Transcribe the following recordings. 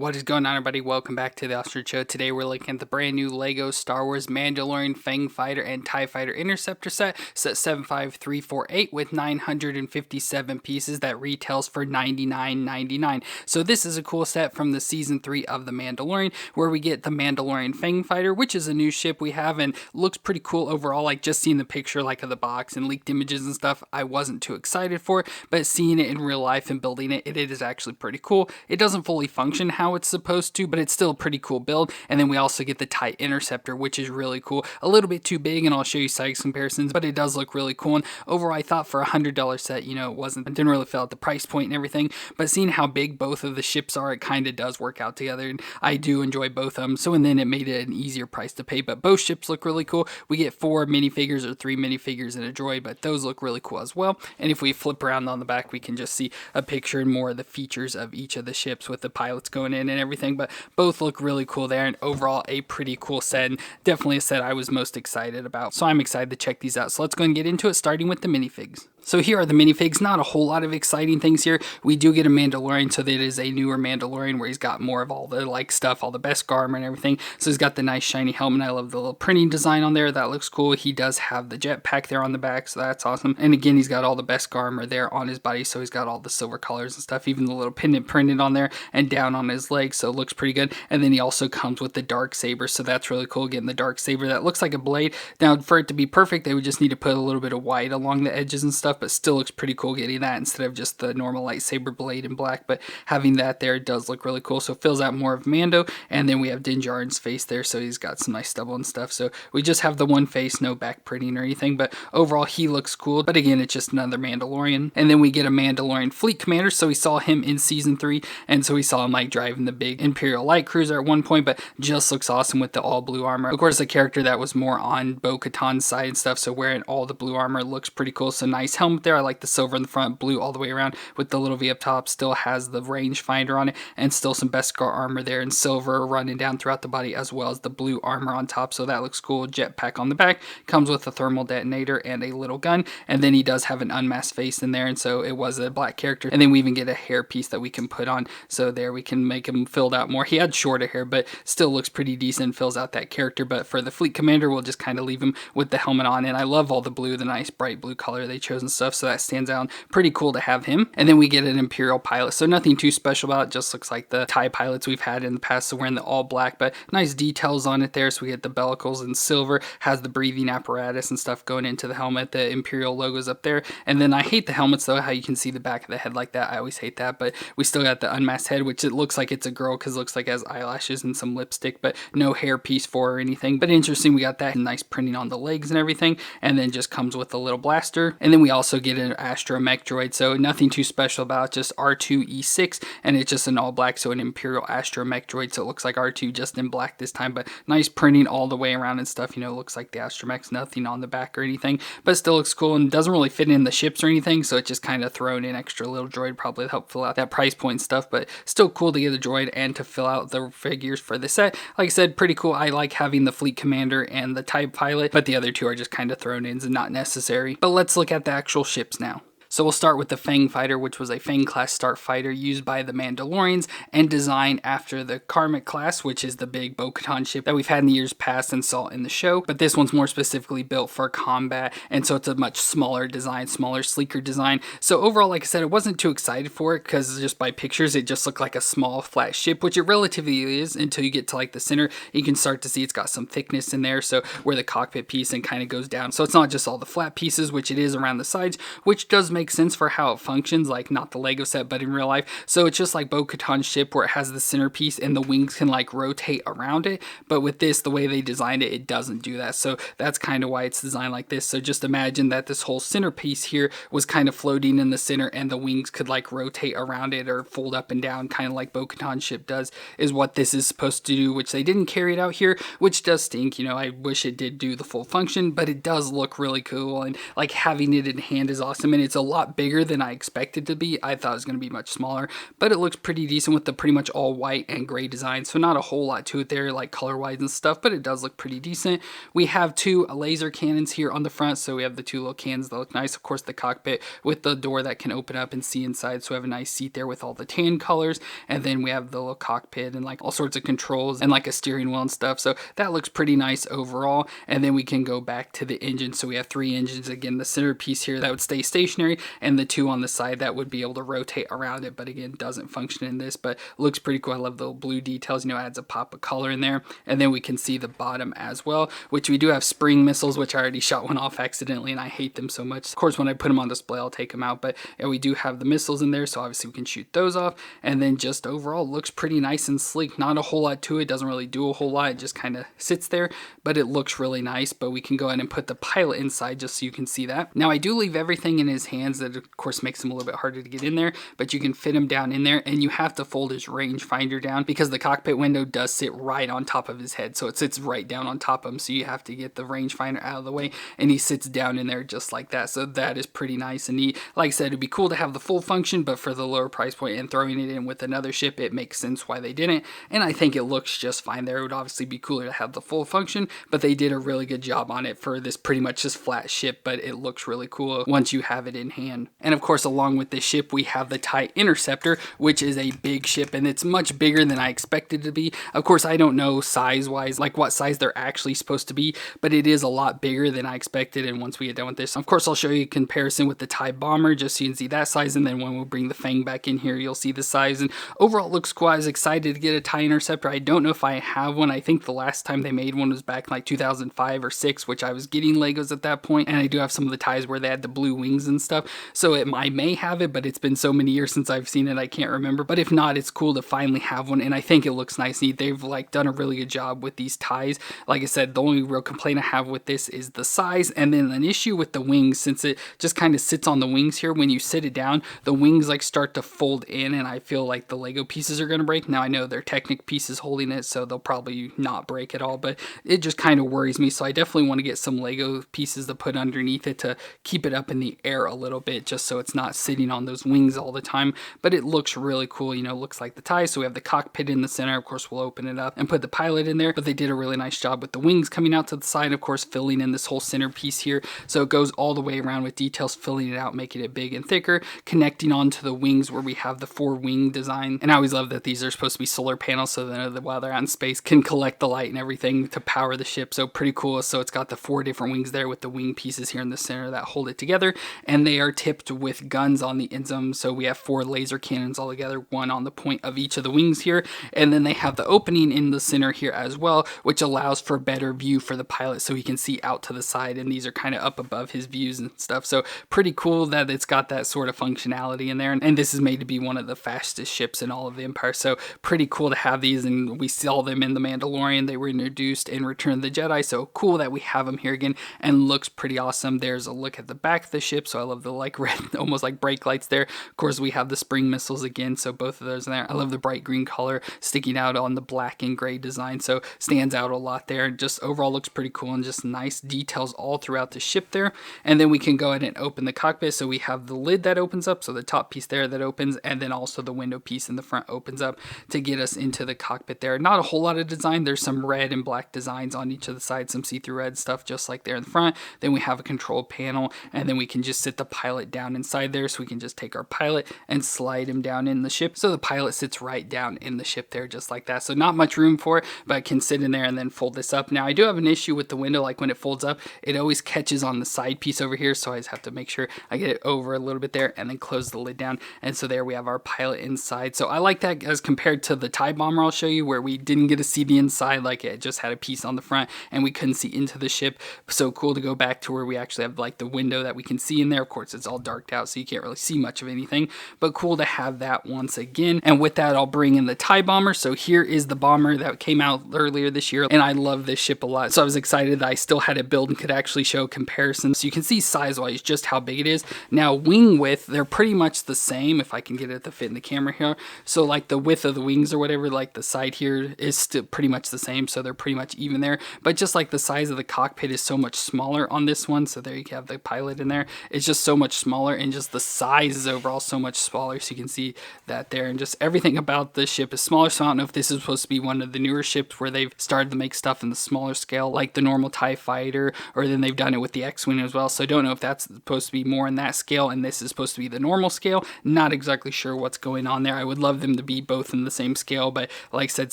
What is going on, everybody? Welcome back to the Ostrich Show. Today we're looking at the brand new LEGO Star Wars Mandalorian Fang-fighter and TIE Fighter Interceptor set 75348 with 957 pieces that retails for $99.99. So this is a cool set from the Season 3 of The Mandalorian, where we get the Mandalorian Fang-fighter, which is a new ship we have and looks pretty cool overall. Like, just seeing the picture like of the box and leaked images and stuff, I wasn't too excited for it, but seeing it in real life and building it, it is actually pretty cool. It doesn't fully function how it's supposed to, but it's still a pretty cool build. And then we also get the TIE Interceptor, which is really cool. A little bit too big, and I'll show you size comparisons, but it does look really cool. And overall, I thought for a $100 set, it didn't really feel at the price point and everything, but seeing how big both of the ships are, it kind of does work out together, and I do enjoy both of them. So, and then it made it an easier price to pay, but both ships look really cool. We get 4 minifigures or 3 minifigures and a droid, but those look really cool as well. And if we flip around on the back, we can just see a picture and more of the features of each of the ships with the pilots going in and everything, but both look really cool there, and overall a pretty cool set, and definitely a set I was most excited about. So I'm excited to check these out. So let's go and get into it, starting with the minifigs. So here are the minifigs. Not a whole lot of exciting things here. We do get a Mandalorian, so that is a newer Mandalorian where he's got more of all the stuff, all the best armor and everything. So he's got the nice shiny helmet. I love the little printing design on there. That looks cool. He does have the jetpack there on the back, so that's awesome. And again, he's got all the best armor there on his body, so he's got all the silver colors and stuff, even the little pendant printed on there and down on his legs, so it looks pretty good. And then he also comes with the dark saber, so that's really cool. Getting the dark saber that looks like a blade. Now, for it to be perfect, they would just need to put a little bit of white along the edges and stuff, but still looks pretty cool getting that instead of just the normal lightsaber blade in black. But having that there does look really cool, so it fills out more of Mando. And then we have Din Djarin's face there, so he's got some nice stubble and stuff. So we just have the one face, no back printing or anything, but overall he looks cool. But again, it's just another Mandalorian. And then we get a Mandalorian Fleet Commander, so we saw him in Season 3, and so we saw him like driving the big Imperial light cruiser at one point, but just looks awesome with the all blue armor. Of course, a character that was more on Bo-Katan's side and stuff, so wearing all the blue armor looks pretty cool. So nice helmet there. I like the silver in the front, blue all the way around with the little V up top. Still has the rangefinder on it, and still some Beskar armor there in silver running down throughout the body, as well as the blue armor on top, so that looks cool. Jetpack on the back, comes with a thermal detonator and a little gun, and then he does have an unmasked face in there, and so it was a black character. And then we even get a hair piece that we can put on, so there we can make him filled out more. He had shorter hair, but still looks pretty decent, fills out that character. But for the Fleet Commander, we'll just kind of leave him with the helmet on, and I love all the blue, the nice bright blue color they chose and stuff, so that stands out. Pretty cool to have him. And then we get an Imperial pilot, so nothing too special about it, just looks like the TIE pilots we've had in the past, so wearing the all black, but nice details on it there. So we get the bellicles in silver, has the breathing apparatus and stuff going into the helmet, the Imperial logos up there. And then I hate the helmets though, how you can see the back of the head like that. I always hate that, but we still got the unmasked head, which it looks like it's a girl because it looks like it has eyelashes and some lipstick, but no hair piece for her or anything. But interesting, we got that nice printing on the legs and everything, and then just comes with a little blaster. And then we also get an astromech droid, so nothing too special about it, just R2-E6, and it's just an all black, so an Imperial astromech droid, so it looks like R2 just in black this time, but nice printing all the way around and stuff. Looks like the astromech's nothing on the back or anything, but still looks cool and doesn't really fit in the ships or anything, so it's just kind of thrown in extra little droid, probably to help fill out that price point stuff. But still cool to get a droid and to fill out the figures for the set. Like I said, pretty cool. I like having the Fleet Commander and the TIE Pilot, but the other two are just kind of thrown in and not necessary. But let's look at the actual ships now. So we'll start with the Fang-fighter, which was a Fang-class starfighter used by the Mandalorians and designed after the Karmic-class, which is the big Bo-Katan ship that we've had in the years past and saw in the show. But this one's more specifically built for combat, and so it's a much smaller design, smaller, sleeker design. So overall, like I said, I wasn't too excited for it because just by pictures, it just looked like a small, flat ship, which it relatively is until you get to like the center. You can start to see it's got some thickness in there, so where the cockpit piece and kind of goes down. So it's not just all the flat pieces, which it is around the sides, which does make sense for how it functions, like not the Lego set, but in real life. So it's just like Bo-Katan's ship where it has the centerpiece and the wings can like rotate around it. But with this, the way they designed it, it doesn't do that. So that's kind of why it's designed like this. So just imagine that this whole centerpiece here was kind of floating in the center and the wings could like rotate around it or fold up and down, kind of like Bo-Katan's ship does, is what this is supposed to do, which they didn't carry it out here, which does stink. I wish it did do the full function, but it does look really cool, and like having it in hand is awesome. And it's a lot bigger than I expected to be. I thought it was going to be much smaller, but it looks pretty decent with the pretty much all white and gray design. So not a whole lot to it there, like color-wise and stuff, but it does look pretty decent. We have two laser cannons here on the front, so we have the two little cannons that look nice. Of course, the cockpit with the door that can open up and see inside, so we have a nice seat there with all the tan colors, and then we have the little cockpit and like all sorts of controls and like a steering wheel and stuff. So that looks pretty nice overall. And then we can go back to the engine. So we have three engines. Again, the center piece here that would stay stationary, and the two on the side that would be able to rotate around it, but again, doesn't function in this, but looks pretty cool. I love the blue details, you know, adds a pop of color in there. And then we can see the bottom as well, which we do have spring missiles, which I already shot one off accidentally, and I hate them so much. Of course, when I put them on display, I'll take them out, but yeah, we do have the missiles in there, so obviously we can shoot those off. And then just overall looks pretty nice and sleek. Not a whole lot to it, doesn't really do a whole lot, it just kind of sits there, but it looks really nice. But we can go ahead and put the pilot inside just so you can see that. Now I do leave everything in his hands, that of course makes him a little bit harder to get in there, but you can fit him down in there, and you have to fold his rangefinder down because the cockpit window does sit right on top of his head, so it sits right down on top of him, so you have to get the rangefinder out of the way, and he sits down in there just like that. So that is pretty nice and neat. Like I said, it'd be cool to have the full function, but for the lower price point and throwing it in with another ship, it makes sense why they didn't, and I think it looks just fine there. It would obviously be cooler to have the full function, but they did a really good job on it for this pretty much just flat ship, but it looks really cool once you have it in hand. And of course, along with this ship, we have the TIE Interceptor, which is a big ship, and it's much bigger than I expected it to be. Of course, I don't know size-wise, like what size they're actually supposed to be, but it is a lot bigger than I expected. And once we get done with this, of course, I'll show you a comparison with the TIE Bomber, just so you can see that size, and then when we bring the Fang back in here, you'll see the size. And overall, it looks cool. I was excited to get a TIE Interceptor. I don't know if I have one. I think the last time they made one was back in like 2005 or 6, which I was getting Legos at that point, and I do have some of the TIEs where they had the blue wings and stuff, so I may have it, but it's been so many years since I've seen it, I can't remember. But if not, it's cool to finally have one, and I think it looks nice. Neat. They've like done a really good job with these TIEs. Like I said, the only real complaint I have with this is the size, and then an issue with the wings, since it just kind of sits on the wings here. When you sit it down, the wings like start to fold in, and I feel like the Lego pieces are going to break. Now I know they're Technic pieces holding it, so they'll probably not break at all, but it just kind of worries me. So I definitely want to get some Lego pieces to put underneath it to keep it up in the air a little bit, just so it's not sitting on those wings all the time. But it looks really cool, you know, looks like the TIE. So we have the cockpit in the center. Of course, we'll open it up and put the pilot in there, but they did a really nice job with the wings coming out to the side, of course, filling in this whole center piece here. So it goes all the way around with details, filling it out, making it big and thicker, connecting onto the wings where we have the 4 wing design. And I always love that these are supposed to be solar panels, so that while they're out in space can collect the light and everything to power the ship. So pretty cool. So it's got the 4 different wings there with the wing pieces here in the center that hold it together, and they are tipped with guns on the ends of them. So we have 4 laser cannons all together, 1 on the point of each of the wings here, and then they have the opening in the center here as well, which allows for better view for the pilot, so he can see out to the side, and these are kind of up above his views and stuff. So pretty cool that it's got that sort of functionality in there, and this is made to be one of the fastest ships in all of the Empire. So pretty cool to have these, and we saw them in the Mandalorian. They were introduced in Return of the Jedi, so cool that we have them here again, and looks pretty awesome. There's a look at the back of the ship, so I love the like red, almost like brake lights there. Of course, we have the spring missiles again, so both of those in there. I love the bright green color sticking out on the black and gray design, so stands out a lot there. Just overall looks pretty cool, and just nice details all throughout the ship there. And then we can go ahead and open the cockpit. So we have the lid that opens up, so the top piece there that opens, and then also the window piece in the front opens up to get us into the cockpit there. Not a whole lot of design. There's some red and black designs on each of the sides, some see-through red stuff just like there in the front. Then we have a control panel, and then we can just sit the pilot down inside there, so we can just take our pilot and slide him down in the ship. So the pilot sits right down in the ship there just like that. So not much room for it, but I can sit in there and then fold this up. Now I do have an issue with the window, like when it folds up, it always catches on the side piece over here, so I just have to make sure I get it over a little bit there and then close the lid down. And so there we have our pilot inside. So I like that as compared to the TIE Bomber I'll show you, where we didn't get to see the inside, like it just had a piece on the front and we couldn't see into the ship. So cool to go back to where we actually have like the window that we can see in there. Of course, it's all darked out, so you can't really see much of anything, but cool to have that once again. And with that, I'll bring in the TIE Bomber. So here is the bomber that came out earlier this year, and I love this ship a lot. So I was excited that I still had it built and could actually show comparisons. So you can see size-wise just how big it is. Now wing width, they're pretty much the same, if I can get it to fit in the camera here. So like the width of the wings or whatever, like the side here is still pretty much the same, so they're pretty much even there. But just like the size of the cockpit is so much smaller on this one, so there you have the pilot in there. It's just so much smaller, and just the size is overall so much smaller. So you can see that there, and just everything about the ship is smaller. So I don't know if this is supposed to be one of the newer ships where they've started to make stuff in the smaller scale, like the normal TIE fighter, or then they've done it with the X-Wing as well. So I don't know if that's supposed to be more in that scale and this is supposed to be the normal scale. Not exactly sure what's going on there. I would love them to be both in the same scale, but like I said,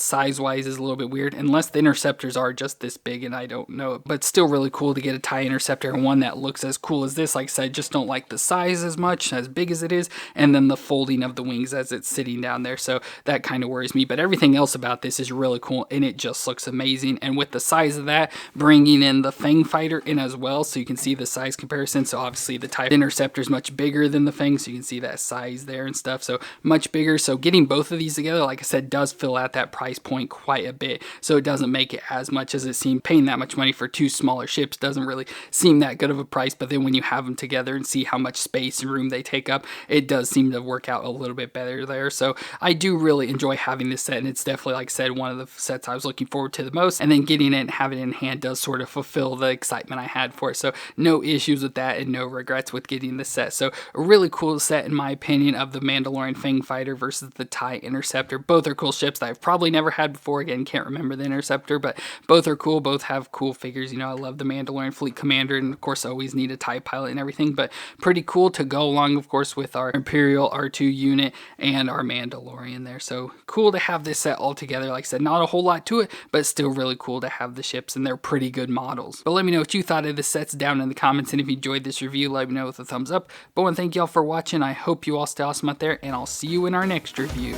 size-wise is a little bit weird, unless the interceptors are just this big, and I don't know. But still really cool to get a TIE Interceptor, and one that looks as cool as this. Like I said, just don't like the size as much, as big as it is, and then the folding of the wings as it's sitting down there. So that kind of worries me, but everything else about this is really cool, and it just looks amazing. And with the size of that, bringing in the Fang fighter in as well, so you can see the size comparison. So obviously the TIE Interceptor is much bigger than the Fang, so you can see that size there and stuff, so much bigger. So getting both of these together, like I said, does fill out that price point quite a bit, so it doesn't make it as much as it seemed. Paying that much money for two smaller ships doesn't really seem that good of a price, but then when you have them together and see how much space and room they take up, it does seem to work out a little bit better there. So I do really enjoy having this set, and it's definitely, like I said, one of the sets I was looking forward to the most, and then getting it and having it in hand does sort of fulfill the excitement I had for it. So no issues with that and no regrets with getting this set. So a really cool set in my opinion of the Mandalorian Fang fighter versus the TIE Interceptor. Both are cool ships that I've probably never had before. Again, can't remember the Interceptor, but both are cool. Both have cool figures. You know, I love the Mandalorian Fleet Commander, and of course always need a TIE pilot and everything, but pretty cool to go along, of course, with our Imperial R2 unit and our Mandalorian there. So cool to have this set all together. Like I said, not a whole lot to it, but still really cool to have the ships, and they're pretty good models. But let me know what you thought of the sets down in the comments, and if you enjoyed this review, let me know with a thumbs up. But I want to thank y'all for watching. I hope you all stay awesome out there, and I'll see you in our next review.